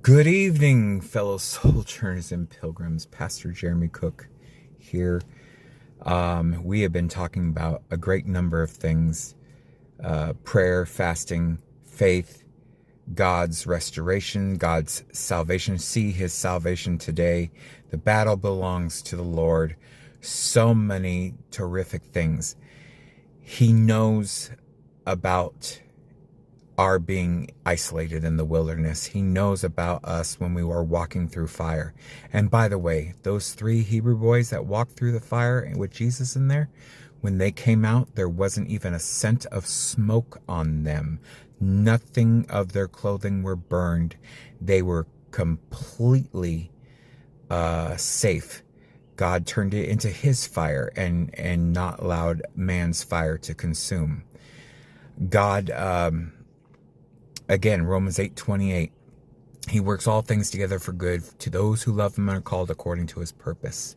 Good evening, fellow soldiers and pilgrims. Pastor Jeremy Cook here. We have been talking about a great number of things: prayer, fasting, faith, God's restoration, God's salvation. See his salvation today. The battle belongs to the Lord. So many terrific things. He knows about our being isolated in the wilderness. He knows about us when we were walking through fire. And by the way, those 3 Hebrew boys that walked through the fire with Jesus in there, when they came out, there wasn't even a scent of smoke on them. Nothing of their clothing were burned. They were completely safe. God turned it into his fire and not allowed man's fire to consume. God, again, Romans 8:28, he works all things together for good to those who love him and are called according to his purpose.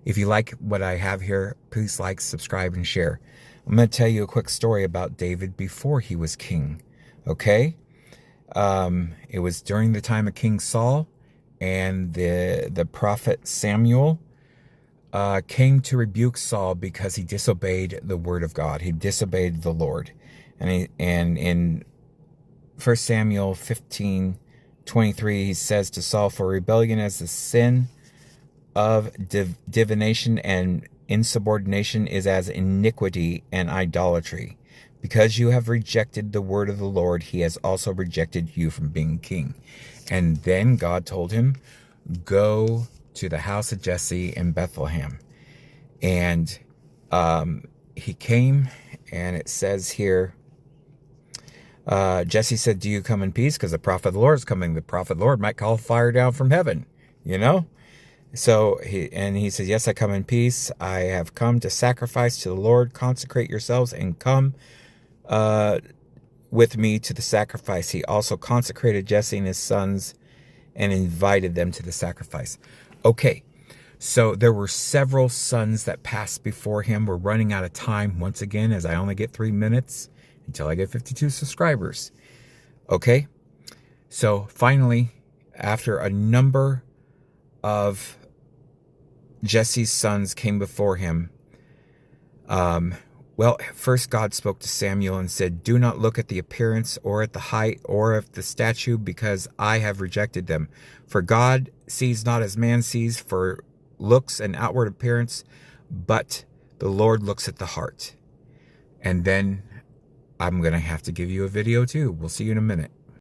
If you like what I have here, please like, subscribe, and share. I'm going to tell you a quick story about David before he was king. Okay? It was during the time of King Saul, and the prophet Samuel came to rebuke Saul because he disobeyed the word of God. He disobeyed the Lord. And in 1 Samuel 15:23, he says to Saul, "For rebellion as the sin of divination and insubordination is as iniquity and idolatry. Because you have rejected the word of the Lord, he has also rejected you from being king." And then God told him, "Go to the house of Jesse in Bethlehem." And he came, and it says here, Jesse said, "Do you come in peace? Because the prophet of the Lord is coming. The prophet of the Lord might call fire down from heaven," you know? So he said, "Yes, I come in peace. I have come to sacrifice to the Lord. Consecrate yourselves and come with me to the sacrifice." He also consecrated Jesse and his sons and invited them to the sacrifice. Okay, so there were several sons that passed before him. We're running out of time once again, as I only get 3 minutes until I get 52 subscribers. Okay, so finally, after a number of Jesse's sons came before him, first God spoke to Samuel and said, "Do not look at the appearance or at the height or at the statue, because I have rejected them. For God sees not as man sees, for looks and outward appearance, but the Lord looks at the heart." And then I'm going to have to give you a video too. We'll see you in a minute.